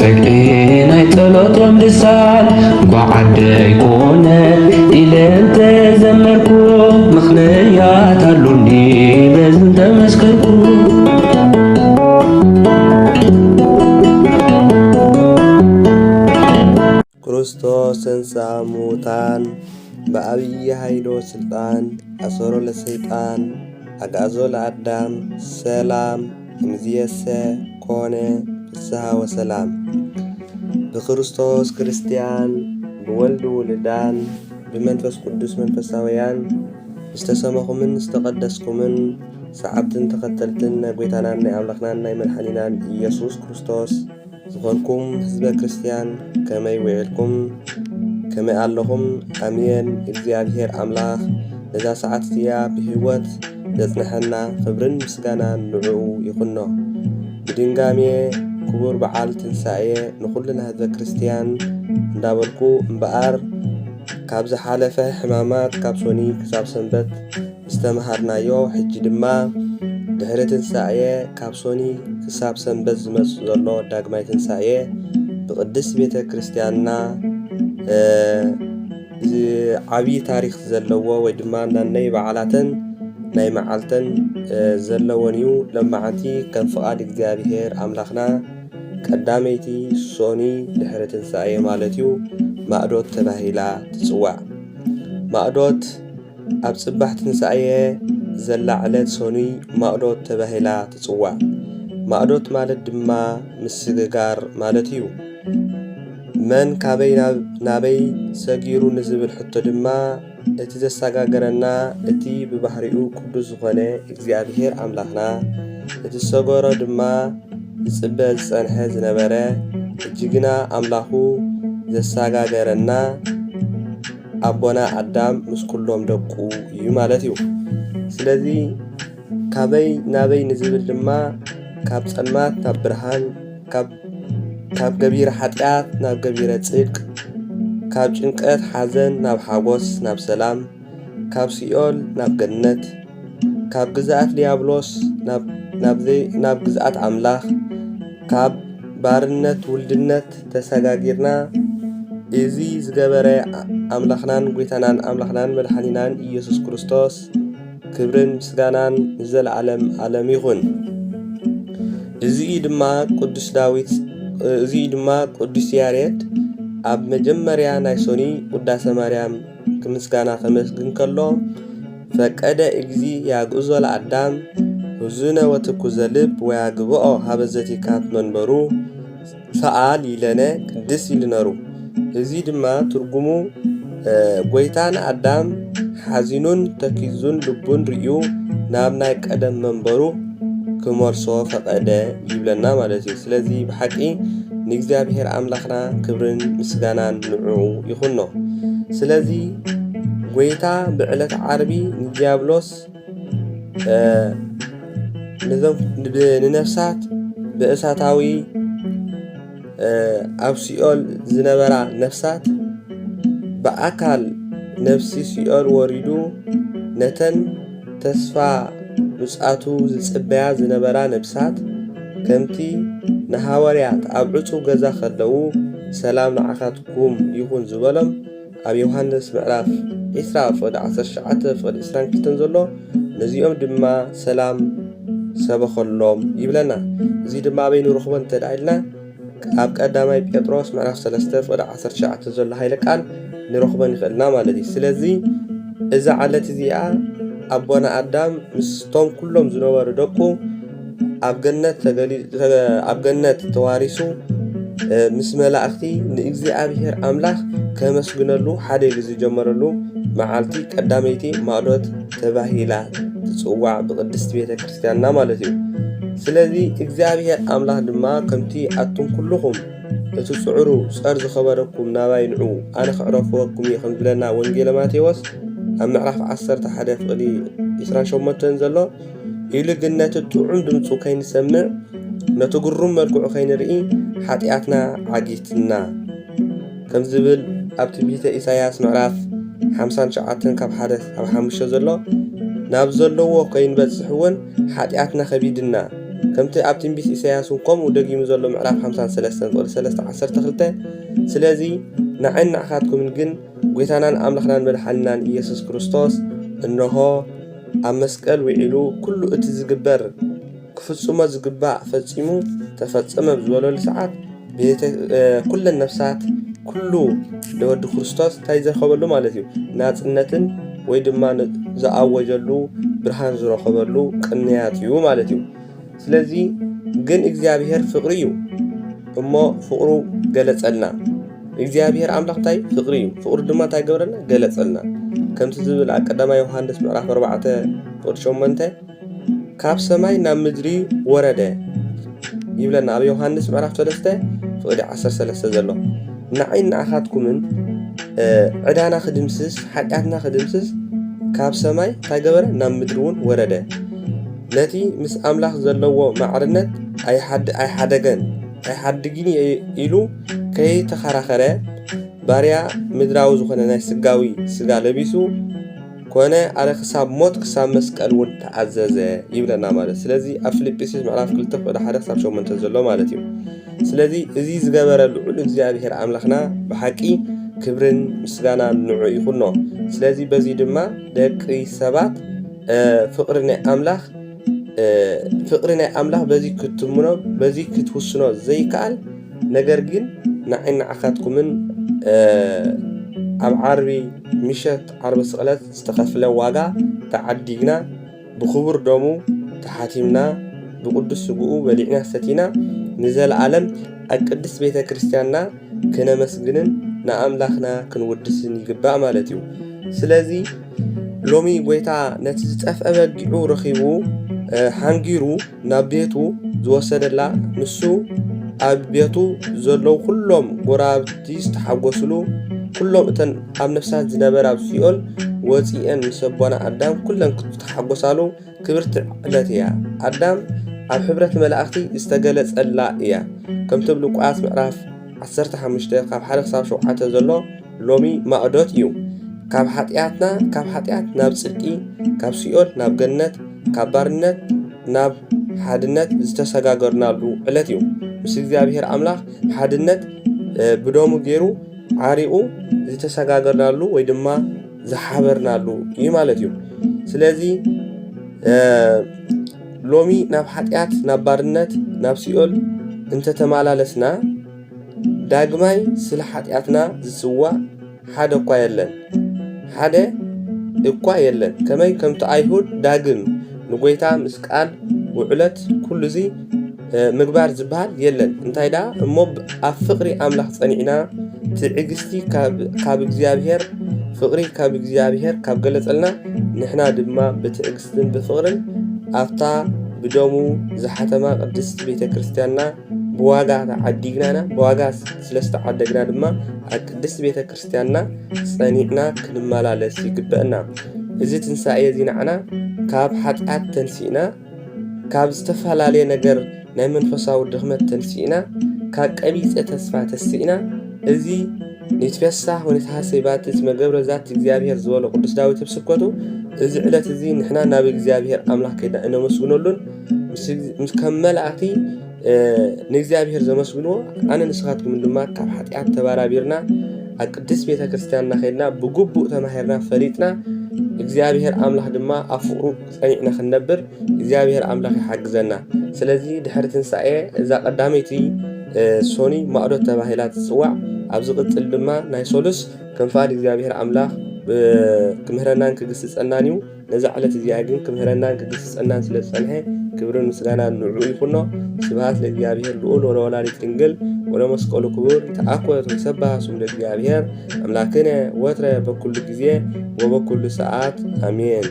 تكئين يتلطم لسان بعدي كونت إلى أنت زمركو مخنيات اللوني بزن تمسكركو ክርስቶስ ተንሥአ እሙታን በአብይ ኃይሎ ስልጣን አሰሮ ለሰይጣን አግዓዞ ለአዳም ሰላም እምዝየሰ ኮነ ፍስሐ ወሰላም። በክርስቶስ ክርስቲያን ብወልድ ውልዳን ብመንፈስ ቅዱስ መንፈሳውያን ዝተሰመኹምን ዝተቐደስኩምን ሰዓብትን ተኸተልትን ናይ ጐይታናን ናይ ኣምላኽናን ናይ መድሓኒናን ኢየሱስ ክርስቶስ ዝኾንኩም ህዝበ ክርስቲያን ከመይ ውዒልኩም ከመይ ኣለኹም? ኣሜን። እግዚአብሔር ኣምላኽ ነዛ ሰዓት እዚኣ ብህይወት ዘጽንሐና ክብርን ምስጋናን ንዕኡ ይኹኖ። ብድንጋሜ ክቡር በዓል ትንሣኤ ንኹልና ህዝበ ክርስቲያን እንዳበልኩ እምበኣር ካብ ዝሓለፈ ሕማማት ካብ ሶኒ ክሳብ ሰንበት ዝተምሃርናዮ ሕጂ ድማ ድሕሪ ትንሣኤ ካብ ሶኒ ክሳብ ሰንበት ዝመጽእ ዘሎ ዳግማይ ትንሣኤ ብቅድስት ቤተ ክርስቲያንና ዓብዪ ታሪክ ዘለዎ ወይ ድማ ናነይ በዓላትን ናይ መዓልተን ዘለዎን እዩ። ለማዓንቲ ከም ፍቓድ እግዚኣብሔር ኣምላኽና ቀዳመይቲ ሶኒ ድሕሪ ትንሣኤ ማለት እዩ ማዕዶት ተባሂላ ትጽዋዕ። ማዕዶት ኣብ ጽባሕ ትንሣኤ ዘላ ዕለት ሶኒ ማዕዶት ተባሂላ ትጽዋዕ። ማዕዶት ማለት ድማ ምስግጋር ማለት እዩ። መን ካበይ ናበይ ሰጊሩ ንዝብል ሕቶ ድማ እቲ ዘሰጋገረና እቲ ብባህሪኡ ቅዱስ ዝኾነ እግዚኣብሔር ኣምላኽና እቲ ሰገሮ ድማ ዝጽበ ዝጸንሐ ዝነበረ እጅግና ኣምላኹ ዘሰጋገረና ኣቦና ኣዳም ምስ ኩሎም ደቁ እዩ ማለት እዩ። ስለዚ ካበይ ናበይ ንዝብል ድማ ካብ ጸልማት ናብ ብርሃን ካብ ገቢረ ኃጢአት ናብ ገቢረ ጽድቅ ካብ ጭንቀት ሓዘን ናብ ሓጎስ ናብ ሰላም ካብ ሲኦል ናብ ገነት ካብ ግዛኣት ዲያብሎስ ናብ ግዛኣት ኣምላኽ ካብ ባርነት ውልድነት ተሰጋጊርና እዚ ዝገበረ ኣምላኽናን ጐይታናን ኣምላኽናን መድሓኒናን ኢየሱስ ክርስቶስ ክብርን ምስጋናን ዘለዓለም ዓለም ይኹን። እዚ ድማ ቅዱስ ያሬድ ኣብ መጀመርያ ናይ ሶኒ ቅዳሴ ማርያም ከምስጋና ከመስግን ከሎ ፈቀደ እግዚ ያግዞ ለአዳም ሁዝነ ወትኩዘ ልብ ወያግብኦ ሃበ ዘቲካት መንበሩ ሰአል ይለነ ቅድስ ይልነሩ። እዚ ድማ ትርጉሙ ጐይታን ኣዳም ሓዚኑን ተኪዙን ልቡን ርእዩ ናብ ናይ ቀደም መንበሩ ክመልሶ ፈቀደ ይብለና ማለት እዩ። ስለዚ ብሓቂ ንእግዚአብሔር ኣምላኽና ክብርን ምስጋናን ንዕኡ ይኹኖ። ስለዚ ጐይታ ብዕለት ዓርቢ ንዲያብሎስ ንነፍሳት ብእሳታዊ ኣብ ሲኦል ዝነበራ ነፍሳት ብኣካል ነፍሲ ሲኦል ወሪዱ ነተን ተስፋ ምጽኣቱ ዝጽበያ ዝነበራ ነፍሳት ከምቲ ንሃዋርያት ኣብ ዕጹው ገዛ ከለዉ ሰላም ንዓኻትኩም ይኹን ዝበሎም ኣብ ዮሐንስ ምዕራፍ 20:19-22 ዘሎ ነዚኦም ድማ ሰላም ሰበኸሎም ይብለና። እዚ ድማ ኣበይ ንረኽቦ እንተዳኢልና ኣብ ቀዳማይ ጴጥሮስ ምዕራፍ 3:19 ዘሎ ሃይለ ቃል ንረኽቦ ንኽእልና ማለት እዩ። ስለዚ እዛ ዓለት እዚኣ ኣቦና ኣዳም ምስቶም ኩሎም ዝነበሩ ደቁ ኣብ ገነት ተዋሪሱ ምስ መላእኽቲ ንእግዚአብሔር ኣምላኽ ከመስግነሉ ሓደ ግዜ ጀመረሉ መዓልቲ ቀዳመይቲ ማዕዶት ተባሂላ ትጽዋዕ ብቅድስት ቤተ ክርስቲያንና ማለት እዩ። ስለዚ እግዚአብሔር ኣምላኽ ድማ ከምቲ ኣቱም ኩልኹም እቲ ጽዕሩ ጸር ዝኸበረኩም ናባይ ንዑ ኣነ ክዕረፍወኩም እየ ከም ዝብለና ወንጌለ ማቴዎስ ኣብ ምዕራፍ 11:28 ዘሎ ኢሉ ግን ነቲ ጥዑም ድምፁ ከይንሰምዕ ነቲ ግሩም መልክዑ ከይንርኢ ኃጢአትና ዓጊትና ከም ዝብል ኣብ ትንቢተ ኢሳይያስ ምዕራፍ 59:1-5 ዘሎ ናብ ዘለዎ ከይንበጽሕ እውን ኃጢአትና ከቢድና ከምቲ ኣብ ትንቢት ኢሳያስ ከምኡ ደጊሙ ዘሎ ምዕራፍ 53:3-12 ስለዚ ንዓይን ንዓኻትኩምን ግን ጎይታናን ኣምላኽናን መድሓኒናን ኢየሱስ ክርስቶስ እንሆ ኣብ መስቀል ውዒሉ ኩሉ እቲ ዝግበር ክፍጽሞ ዝግባእ ፈጺሙ ተፈጸመ ብዝበለሉ ሰዓት ኩለን ነፍሳት ኩሉ ለወዲ ክርስቶስ እንታይ ዝረኸበሉ ማለት እዩ ናጽነትን ወይ ድማ ዝኣወጀሉ ብርሃን ዝረኸበሉ ቅንያት እዩ ማለት እዩ። ስለዚ ግን እግዚአብሔር ፍቕሪ እዩ እሞ ፍቕሩ ገለጸልና። እግዚአብሔር ኣምላኽ እንታይ ፍቕሪ እዩ፣ ፍቕሩ ድማ እንታይ ገበረና ገለጸልና። ከምቲ ዝብል ኣብ ቀዳማይ ዮሐንስ ምዕራፍ 4:8 ካብ ሰማይ ናብ ምድሪ ወረደ ይብለና። ኣብ ዮሐንስ ምዕራፍ 3:13 ዘሎ ንዓይን ንዓኻትኩምን ዕዳና ክድምስስ ሓጢኣትና ክድምስስ ካብ ሰማይ እንታይ ገበረ ናብ ምድሪ እውን ወረደ። ነቲ ምስ ኣምላኽ ዘለዎ ማዕርነት ኣይሓደግን ኢሉ ከይተኸራኸረ ባርያ ምድራዊ ዝኾነ ናይ ስጋዊ ስጋ ለቢሱ ኮነ ኣለ ክሳብ ሞት ክሳብ መስቀል እውን ተኣዘዘ ይብለና ማለት። ስለዚ ኣብ ፊልጵስዩስ ምዕራፍ 2:1-8 ዘሎ ማለት እዩ። ስለዚ እዚ ዝገበረ ልዑል እግዚአብሔር ኣምላኽና ብሓቂ ክብርን ምስጋናን ንዑ ይኹኖ። ስለዚ በዚ ድማ ደቂ ሰባት ፍቕሪ ናይ ኣምላኽ በዚ ክትምኖ በዚ ክትውስኖ ዘይከኣል ነገር ግን ንዓይን ንዓኻትኩምን ኣብ ዓርቢ ምሸት ዓርቢ ስቕለት ዝተኸፍለ ዋጋ ተዓዲግና ብክቡር ደሙ ተሓቲምና ብቅዱስ ስግኡ በሊዕና ሰቲና ንዘለዓለም ኣብ ቅድስት ቤተ ክርስቲያንና ክነመስግንን ንኣምላኽና ክንውድስን ይግባእ ማለት እዩ። ስለዚ ሎሚ ጎይታ ነቲ ዝጠፍአ በጊዑ ረኺቡ ሓንጊሩ ናብ ቤቱ ዝወሰደላ ንሱ ኣብ ቤቱ ዘለዉ ኩሎም ጎራብቲ ዝተሓጎስሉ ኩሎም እተን ኣብ ነፍሳት ዝነበራ ኣብ ሲኦል ወፂአን ምስ ኣቦና ኣዳም ኩለን ዝተሓጎሳሉ ክብርቲ ዕለት እያ። ኣዳም ኣብ ሕብረት መላእኽቲ ዝተገለጸላ እያ። ከምቲ ሉቃስ ምዕራፍ 15 ካብ 1-7 ዘሎ ሎሚ ማዕዶት እዩ። ካብ ሓጢኣት ናብ ጽድቂ፣ ካብ ሲኦል ናብ ገነት፣ ካብ ባርነት ናብ ሓድነት ዝተሰጋገርናሉ ዕለት እዩ። ምስ እግዚአብሔር ኣምላኽ ሓድነት ብደሙ ገይሩ ዓሪቑ ዝተሰጋገርናሉ ወይ ድማ ዝሓበርናሉ እዩ ማለት እዩ። ስለዚ ሎሚ ናብ ሓጢኣት ናብ ባርነት ናብ ሲኦል እንተተመላለስና ዳግማይ ስለ ሓጢኣትና ዝጽዋዕ ሓደ እኳ የለን። ከመይ ከምቲ ኣይሁድ ዳግም ንጎይታ ምስ ቃል ውዕለት ኩሉ ዚ ምግባር ዝበሃል የለን። እንታይ ዳ እሞ ኣብ ፍቕሪ ኣምላኽ ጸኒዕና ትዕግስቲ ካብ እግዚአብሔር ፍቕሪ ካብ እግዚአብሔር ካብ ገለጸልና ንሕና ድማ ብትዕግስትን ብፍቕርን ኣብታ ብደሙ ዝሓተማ ቅድስት ቤተ ክርስቲያንና ብዋጋ ተዓዲግናና ብዋጋ ስለስተዓደግና ድማ ኣብ ቅድስት ቤተ ክርስቲያንና ጸኒዕና ክንመላለስ ይግበአና። እዚ ትንሳኤ እዚ ንዓና ካብ ሓጢኣት ተንሲእና ካብ ዝተፈላለየ ነገር ናይ መንፈሳዊ ድኽመት ተንሲእና ካብ ቀቢጸ ተስፋ ተስኢና እዚ ንትፈሳሕ ወንተሃሰይ ባትስ መገብረ ዛት እግዚአብሔር ዝበሎ ቅዱስ ዳዊት ብስብከቱ እዚ ዕለት እዚ ንሕና ናብ እግዚአብሔር ኣምላኽ ከይዳ እነመስግነሉን ምስ ከም መላእኽቲ ንእግዚአብሔር ዘመስግንዎ ኣነ ንስኻትኩም ድማ ካብ ሓጢኣት ተባራቢርና ኣብ ቅድስት ቤተ ክርስቲያንና ከይድና ብግቡእ ተማሂርና ፈሊጥና እግዚአብሔር ኣምላኽ ድማ ኣብ ፍቕሩ ጸኒዕና ክንነብር እግዚአብሔር ኣምላኽ ይሓግዘና። ስለዚ ድሕሪ ትንሳኤ እዛ ቀዳመይቲ ሶኒ ማዕዶት ተባሂላ ትጽዋዕ። ኣብ ዝቕጽል ድማ ናይ ሶሉስ ከም ፋድ እግዚአብሔር ኣምላኽ ክምህረናን ክግስጸናን እዩ። ነዛ ዕለት እዚኣ ግን ክምህረናን ክግስጸናን ስለ ዝጸንሐ ክብርን ምስጋናን ንዑ ይኹኖ። ስብሐት ለእግዚአብሔር ልዑል ወለወላዲት ድንግል ወለመስቀሉ ክቡር ይትአኮት ወይሰብሐ ስሙ ለእግዚአብሔር አምላክነ ወትረ በኩሉ ጊዜ ወበኩሉ ሰዓት አሜን።